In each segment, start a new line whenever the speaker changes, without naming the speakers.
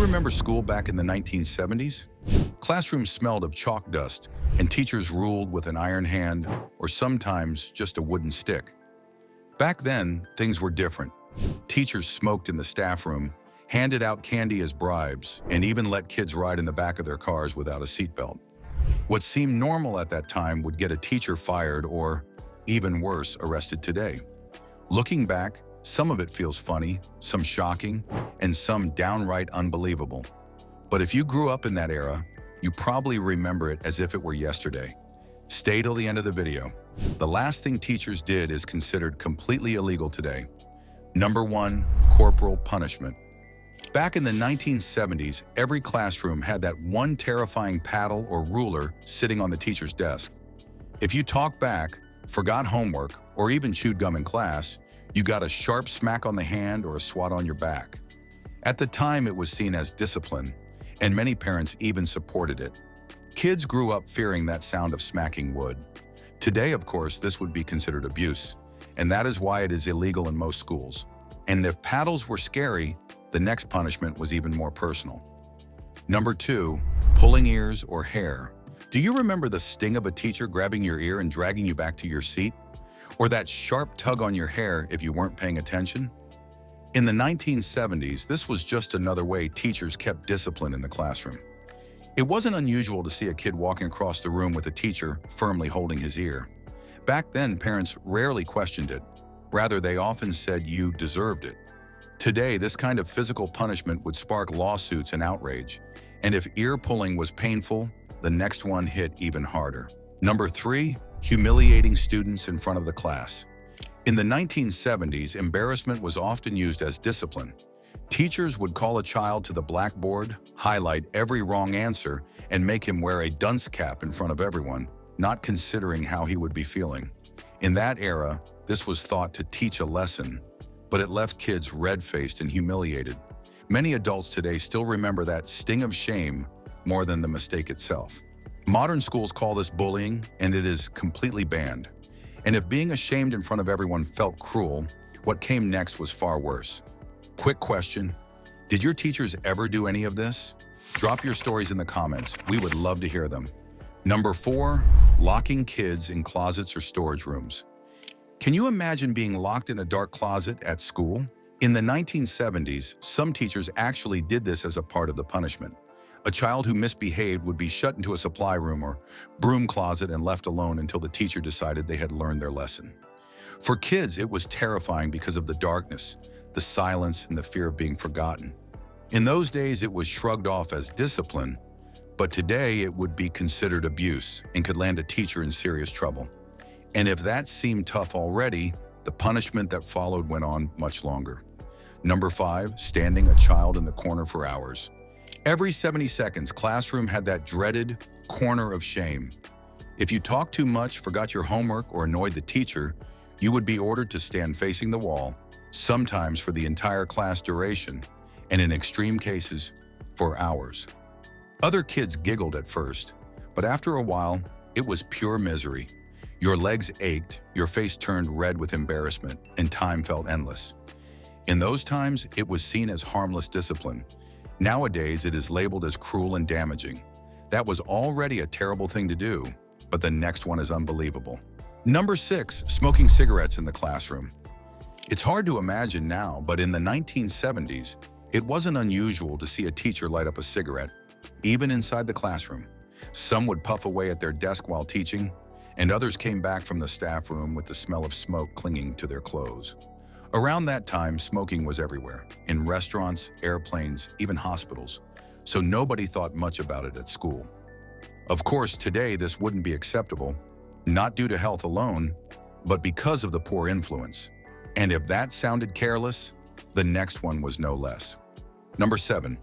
you remember school back in the 1970s? Classrooms smelled of chalk dust, and teachers ruled with an iron hand or sometimes just a wooden stick. Back then, things were different. Teachers smoked in the staff room, handed out candy as bribes, and even let kids ride in the back of their cars without a seatbelt. What seemed normal at that time would get a teacher fired or, even worse, arrested today. Looking back, some of it feels funny, some shocking, and some downright unbelievable. But if you grew up in that era, you probably remember it as if it were yesterday. Stay till the end of the video. The last thing teachers did is considered completely illegal today. Number 1, corporal punishment. Back in the 1970s, every classroom had that one terrifying paddle or ruler sitting on the teacher's desk. If you talked back, forgot homework, or even chewed gum in class, you got a sharp smack on the hand or a swat on your back. At the time, it was seen as discipline, and many parents even supported it. Kids grew up fearing that sound of smacking wood. Today, of course, this would be considered abuse, and that is why it is illegal in most schools. And if paddles were scary, the next punishment was even more personal. Number 2, pulling ears or hair. Do you remember the sting of a teacher grabbing your ear and dragging you back to your seat? Or that sharp tug on your hair if you weren't paying attention? In the 1970s, this was just another way teachers kept discipline in the classroom. It wasn't unusual to see a kid walking across the room with a teacher firmly holding his ear. Back then, parents rarely questioned it. Rather, they often said you deserved it. Today, this kind of physical punishment would spark lawsuits and outrage. And if ear pulling was painful, the next one hit even harder. Number 3, humiliating students in front of the class. In the 1970s, embarrassment was often used as discipline. Teachers would call a child to the blackboard, highlight every wrong answer, and make him wear a dunce cap in front of everyone, not considering how he would be feeling. In that era, this was thought to teach a lesson, but it left kids red-faced and humiliated. Many adults today still remember that sting of shame more than the mistake itself. Modern schools call this bullying, and it is completely banned. And if being ashamed in front of everyone felt cruel, what came next was far worse. Quick question, did your teachers ever do any of this? Drop your stories in the comments. We would love to hear them. Number 4, locking kids in closets or storage rooms. Can you imagine being locked in a dark closet at school? In the 1970s, some teachers actually did this as a part of the punishment. A child who misbehaved would be shut into a supply room or broom closet and left alone until the teacher decided they had learned their lesson. For kids, it was terrifying because of the darkness, the silence, and the fear of being forgotten. In those days, it was shrugged off as discipline, but today it would be considered abuse and could land a teacher in serious trouble. And if that seemed tough already, the punishment that followed went on much longer. Number 5, standing a child in the corner for hours. Every 70 seconds, classroom had that dreaded corner of shame. If you talked too much, forgot your homework, or annoyed the teacher, you would be ordered to stand facing the wall, sometimes for the entire class duration, and in extreme cases, for hours. Other kids giggled at first, but after a while, it was pure misery. Your legs ached, your face turned red with embarrassment, and time felt endless. In those times, it was seen as harmless discipline. Nowadays, it is labeled as cruel and damaging. That was already a terrible thing to do, but the next one is unbelievable. Number 6, smoking cigarettes in the classroom. It's hard to imagine now, but in the 1970s, it wasn't unusual to see a teacher light up a cigarette, even inside the classroom. Some would puff away at their desk while teaching, and others came back from the staff room with the smell of smoke clinging to their clothes. Around that time, smoking was everywhere, in restaurants, airplanes, even hospitals, so nobody thought much about it at school. Of course, today this wouldn't be acceptable, not due to health alone, but because of the poor influence. And if that sounded careless, the next one was no less. Number 7,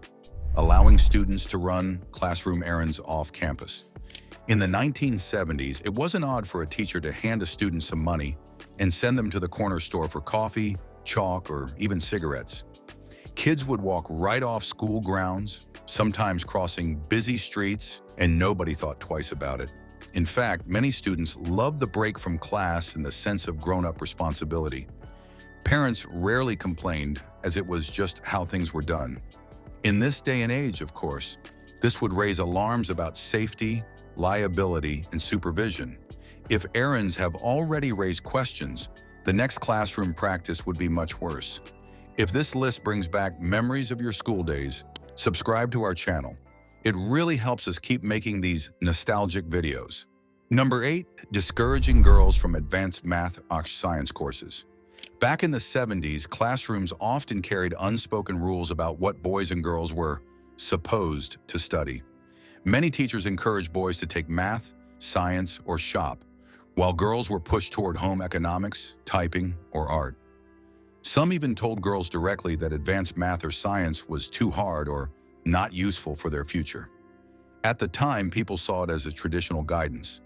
allowing students to run classroom errands off campus. In the 1970s, it wasn't odd for a teacher to hand a student some money and send them to the corner store for coffee, chalk, or even cigarettes. Kids would walk right off school grounds, sometimes crossing busy streets, and nobody thought twice about it. In fact, many students loved the break from class and the sense of grown-up responsibility. Parents rarely complained, as it was just how things were done. In this day and age, of course, this would raise alarms about safety, liability, and supervision. If errands have already raised questions, the next classroom practice would be much worse. If this list brings back memories of your school days, subscribe to our channel. It really helps us keep making these nostalgic videos. Number 8, discouraging girls from advanced math or science courses. Back in the 70s, classrooms often carried unspoken rules about what boys and girls were supposed to study. Many teachers encouraged boys to take math, science, or shop, while girls were pushed toward home economics, typing, or art. Some even told girls directly that advanced math or science was too hard or not useful for their future. At the time, people saw it as a traditional guidance,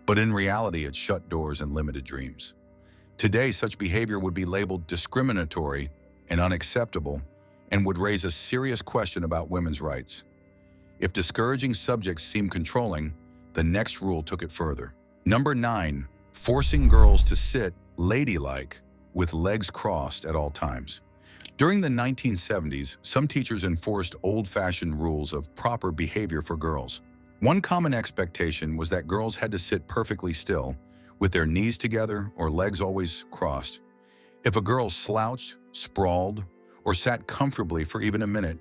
but in reality, it shut doors and limited dreams. Today, such behavior would be labeled discriminatory and unacceptable and would raise a serious question about women's rights. If discouraging subjects seemed controlling, the next rule took it further. Number 9, forcing girls to sit ladylike with legs crossed at all times. During the 1970s, some teachers enforced old-fashioned rules of proper behavior for girls. One common expectation was that girls had to sit perfectly still, with their knees together or legs always crossed. If a girl slouched, sprawled, or sat comfortably for even a minute,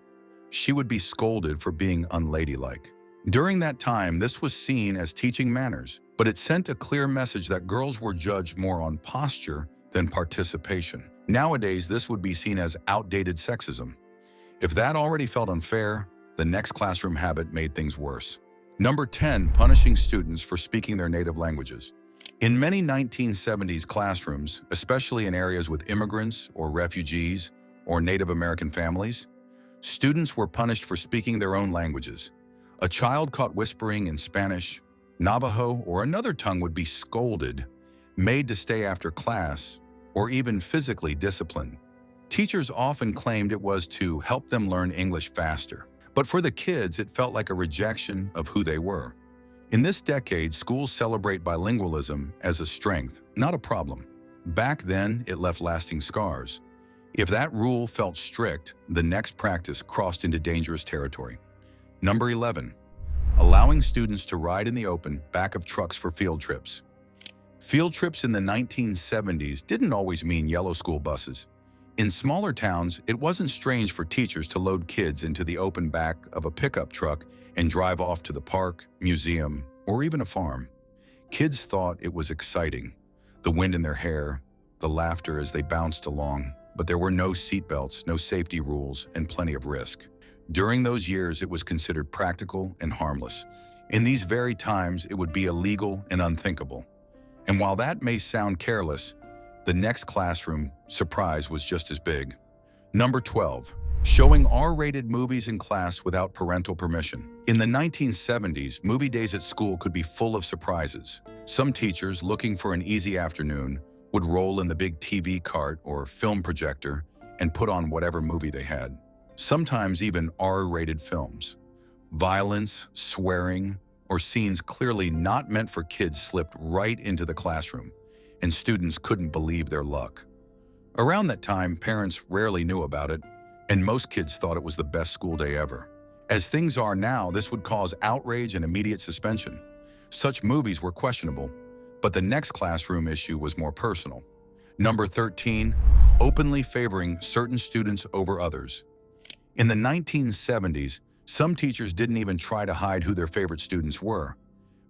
she would be scolded for being unladylike. During that time, this was seen as teaching manners, but it sent a clear message that girls were judged more on posture than participation. Nowadays, this would be seen as outdated sexism. If that already felt unfair, the next classroom habit made things worse. Number 10, punishing students for speaking their native languages. In many 1970s classrooms, especially in areas with immigrants or refugees or Native American families, students were punished for speaking their own languages. A child caught whispering in Spanish, Navajo, or another tongue would be scolded, made to stay after class, or even physically disciplined. Teachers often claimed it was to help them learn English faster, but for the kids, it felt like a rejection of who they were. In this decade, schools celebrate bilingualism as a strength, not a problem. Back then, it left lasting scars. If that rule felt strict, the next practice crossed into dangerous territory. Number 11, allowing students to ride in the open back of trucks for field trips. Field trips in the 1970s didn't always mean yellow school buses. In smaller towns, it wasn't strange for teachers to load kids into the open back of a pickup truck and drive off to the park, museum, or even a farm. Kids thought it was exciting. The wind in their hair, the laughter as they bounced along, but there were no seatbelts, no safety rules, and plenty of risk. During those years, it was considered practical and harmless. In these very times, it would be illegal and unthinkable. And while that may sound careless, the next classroom surprise was just as big. Number 12, showing R-rated movies in class without parental permission. In the 1970s, movie days at school could be full of surprises. Some teachers, looking for an easy afternoon, would roll in the big TV cart or film projector and put on whatever movie they had. Sometimes even R-rated films. Violence, swearing, or scenes clearly not meant for kids slipped right into the classroom, and students couldn't believe their luck. Around that time, parents rarely knew about it, and most kids thought it was the best school day ever. As things are now, this would cause outrage and immediate suspension. Such movies were questionable, but the next classroom issue was more personal. Number 13, openly favoring certain students over others. In the 1970s, some teachers didn't even try to hide who their favorite students were.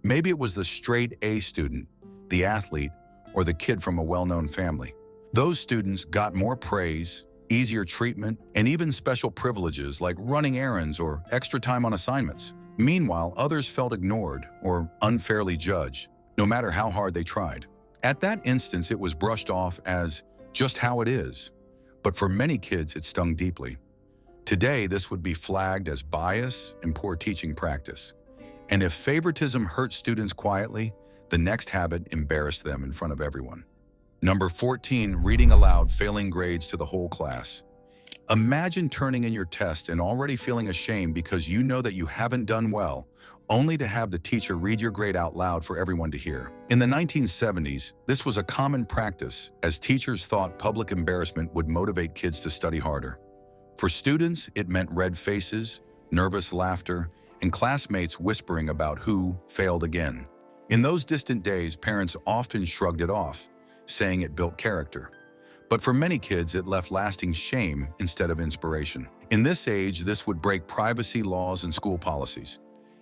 Maybe it was the straight A student, the athlete, or the kid from a well-known family. Those students got more praise, easier treatment, and even special privileges like running errands or extra time on assignments. Meanwhile, others felt ignored or unfairly judged, no matter how hard they tried. At that instance, it was brushed off as just how it is, but for many kids, it stung deeply. Today, this would be flagged as bias and poor teaching practice. And if favoritism hurt students quietly, the next habit embarrassed them in front of everyone. Number 14, reading aloud, failing grades to the whole class. Imagine turning in your test and already feeling ashamed because you know that you haven't done well, only to have the teacher read your grade out loud for everyone to hear. In the 1970s, this was a common practice as teachers thought public embarrassment would motivate kids to study harder. For students, it meant red faces, nervous laughter, and classmates whispering about who failed again. In those distant days, parents often shrugged it off, saying it built character. But for many kids, it left lasting shame instead of inspiration. In this age, this would break privacy laws and school policies.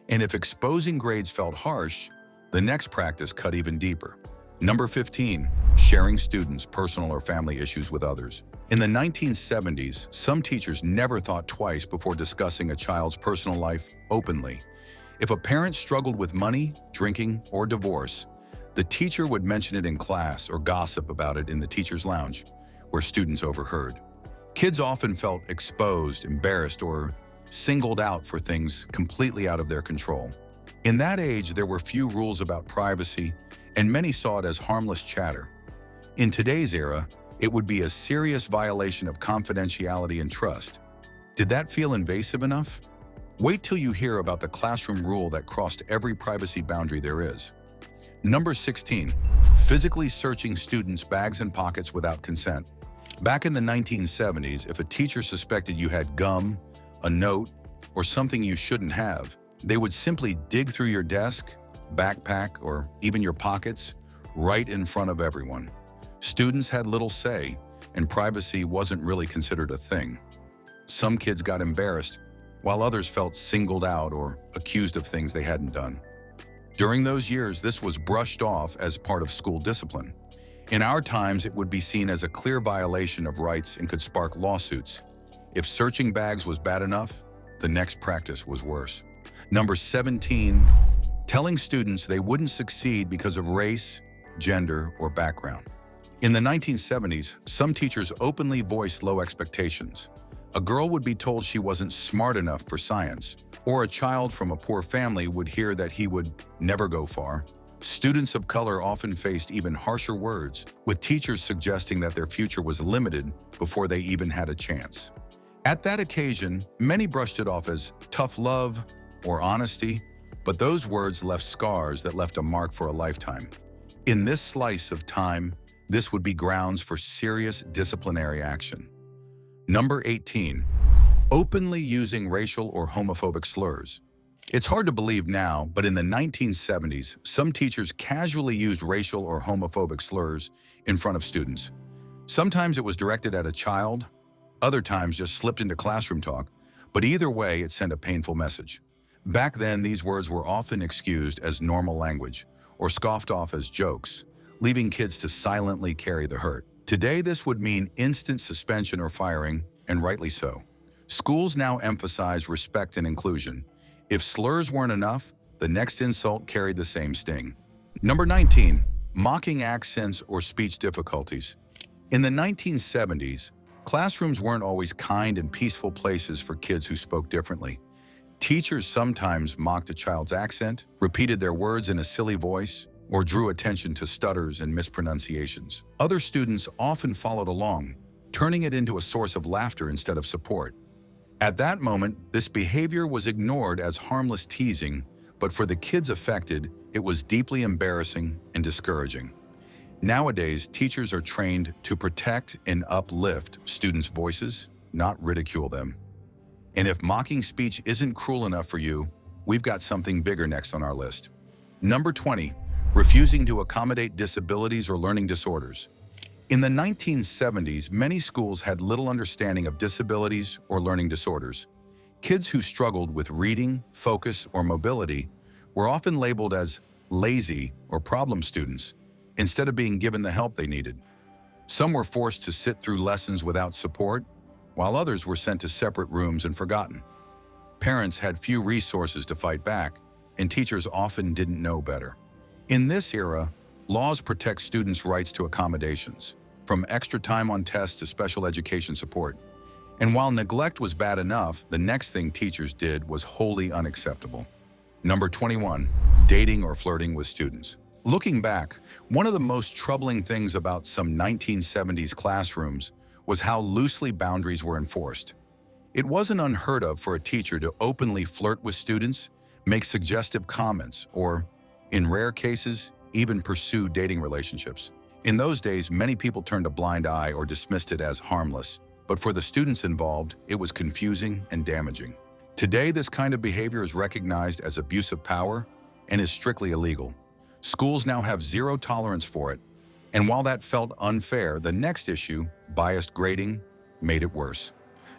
And if exposing grades felt harsh, the next practice cut even deeper. Number 15, sharing students' personal or family issues with others. In the 1970s, some teachers never thought twice before discussing a child's personal life openly. If a parent struggled with money, drinking, or divorce, the teacher would mention it in class or gossip about it in the teacher's lounge, where students overheard. Kids often felt exposed, embarrassed, or singled out for things completely out of their control. In that age, there were few rules about privacy, and many saw it as harmless chatter. In today's era, it would be a serious violation of confidentiality and trust. Did that feel invasive enough? Wait till you hear about the classroom rule that crossed every privacy boundary there is. Number 16, physically searching students' bags and pockets without consent. Back in the 1970s, if a teacher suspected you had gum, a note, or something you shouldn't have, they would simply dig through your desk, backpack, or even your pockets right in front of everyone. Students had little say, and privacy wasn't really considered a thing. Some kids got embarrassed, while others felt singled out or accused of things they hadn't done. During those years, this was brushed off as part of school discipline. In our times, it would be seen as a clear violation of rights and could spark lawsuits. If searching bags was bad enough, the next practice was worse. Number 17, telling students they wouldn't succeed because of race, gender, or background. In the 1970s, some teachers openly voiced low expectations. A girl would be told she wasn't smart enough for science, or a child from a poor family would hear that he would never go far. Students of color often faced even harsher words, with teachers suggesting that their future was limited before they even had a chance. At that occasion, many brushed it off as tough love or honesty, but those words left scars that left a mark for a lifetime. In this slice of time, this would be grounds for serious disciplinary action. Number 18, openly using racial or homophobic slurs. It's hard to believe now, but in the 1970s, some teachers casually used racial or homophobic slurs in front of students. Sometimes it was directed at a child, other times just slipped into classroom talk, but either way, it sent a painful message. Back then, these words were often excused as normal language or scoffed off as jokes, leaving kids to silently carry the hurt. Today, this would mean instant suspension or firing, and rightly so. Schools now emphasize respect and inclusion. If slurs weren't enough, the next insult carried the same sting. Number 19, mocking accents or speech difficulties. In the 1970s, classrooms weren't always kind and peaceful places for kids who spoke differently. Teachers sometimes mocked a child's accent, repeated their words in a silly voice, or drew attention to stutters and mispronunciations. Other students often followed along, turning it into a source of laughter instead of support. At that moment, this behavior was ignored as harmless teasing, but for the kids affected, it was deeply embarrassing and discouraging. Nowadays, teachers are trained to protect and uplift students' voices, not ridicule them. And if mocking speech isn't cruel enough for you, we've got something bigger next on our list. Number 20, refusing to accommodate disabilities or learning disorders. In the 1970s, many schools had little understanding of disabilities or learning disorders. Kids who struggled with reading, focus, or mobility were often labeled as lazy or problem students instead of being given the help they needed. Some were forced to sit through lessons without support, while others were sent to separate rooms and forgotten. Parents had few resources to fight back, and teachers often didn't know better. In this era, laws protect students' rights to accommodations, from extra time on tests to special education support. And while neglect was bad enough, the next thing teachers did was wholly unacceptable. Number 21, dating or flirting with students. Looking back, one of the most troubling things about some 1970s classrooms was how loosely boundaries were enforced. It wasn't unheard of for a teacher to openly flirt with students, make suggestive comments, or, in rare cases, even pursue dating relationships. In those days, many people turned a blind eye or dismissed it as harmless. but for the students involved, it was confusing and damaging. Today, this kind of behavior is recognized as abuse of power and is strictly illegal. Schools now have zero tolerance for it, and while that felt unfair, the next issue, biased grading, made it worse.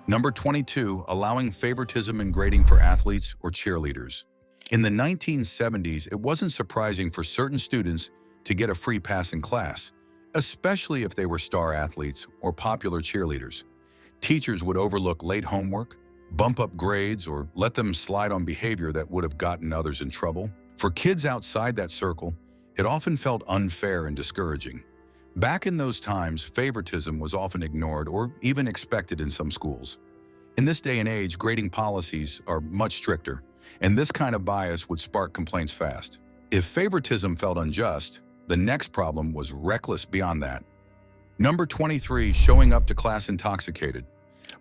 Number 22, allowing favoritism in grading for athletes or cheerleaders. In the 1970s, it wasn't surprising for certain students to get a free pass in class, especially if they were star athletes or popular cheerleaders. Teachers would overlook late homework, bump up grades, or let them slide on behavior that would have gotten others in trouble. For kids outside that circle, it often felt unfair and discouraging. Back in those times, favoritism was often ignored or even expected in some schools. In this day and age, grading policies are much stricter, and this kind of bias would spark complaints fast. If favoritism felt unjust, the next problem was reckless beyond that. Number 23, showing up to class intoxicated.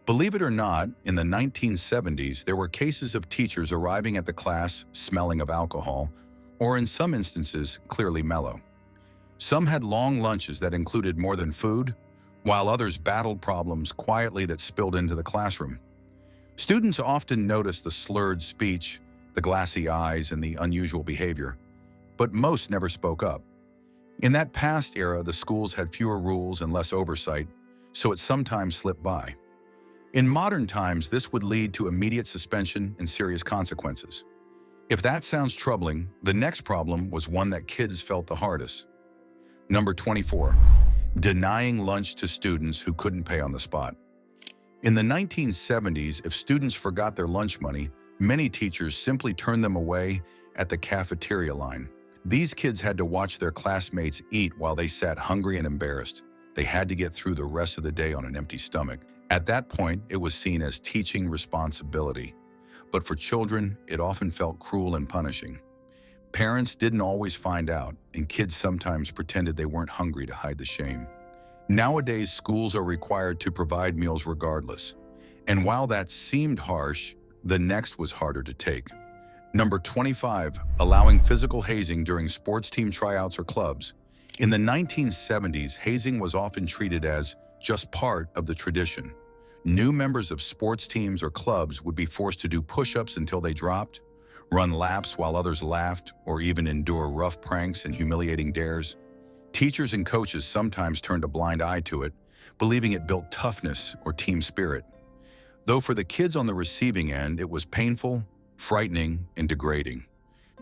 Believe it or not, in the 1970s, there were cases of teachers arriving at the class smelling of alcohol, or in some instances, clearly mellow. Some had long lunches that included more than food, while others battled problems quietly that spilled into the classroom. Students often noticed the slurred speech, the glassy eyes, and the unusual behavior, but most never spoke up. In that past era, the schools had fewer rules and less oversight, so it sometimes slipped by. In modern times, this would lead to immediate suspension and serious consequences. If that sounds troubling, the next problem was one that kids felt the hardest. Number 24, denying lunch to students who couldn't pay on the spot. In the 1970s, if students forgot their lunch money, many teachers simply turned them away at the cafeteria line. These kids had to watch their classmates eat while they sat hungry and embarrassed. They had to get through the rest of the day on an empty stomach. At that point, it was seen as teaching responsibility. But for children, it often felt cruel and punishing. Parents didn't always find out, and kids sometimes pretended they weren't hungry to hide the shame. Nowadays, schools are required to provide meals regardless. And while that seemed harsh, the next was harder to take. Number 25, allowing physical hazing during sports team tryouts or clubs. In the 1970s, hazing was often treated as just part of the tradition. New members of sports teams or clubs would be forced to do push-ups until they dropped, run laps while others laughed, or even endure rough pranks and humiliating dares. Teachers and coaches sometimes turned a blind eye to it, believing it built toughness or team spirit. Though for the kids on the receiving end, it was painful, frightening, and degrading.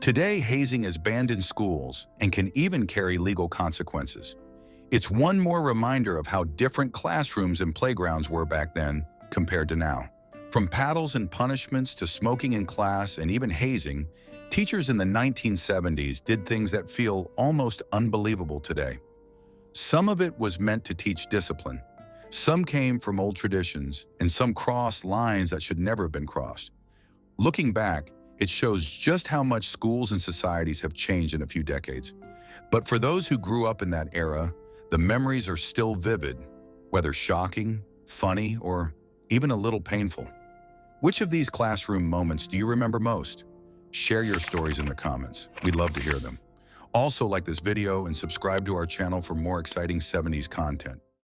Today, hazing is banned in schools and can even carry legal consequences. It's one more reminder of how different classrooms and playgrounds were back then compared to now. From paddles and punishments to smoking in class and even hazing, teachers in the 1970s did things that feel almost unbelievable today. Some of it was meant to teach discipline. Some came from old traditions, and some crossed lines that should never have been crossed. Looking back, it shows just how much schools and societies have changed in a few decades. But for those who grew up in that era, the memories are still vivid, whether shocking, funny, or even a little painful. Which of these classroom moments do you remember most? Share your stories in the comments. We'd love to hear them. Also, like this video and subscribe to our channel for more exciting 70s content.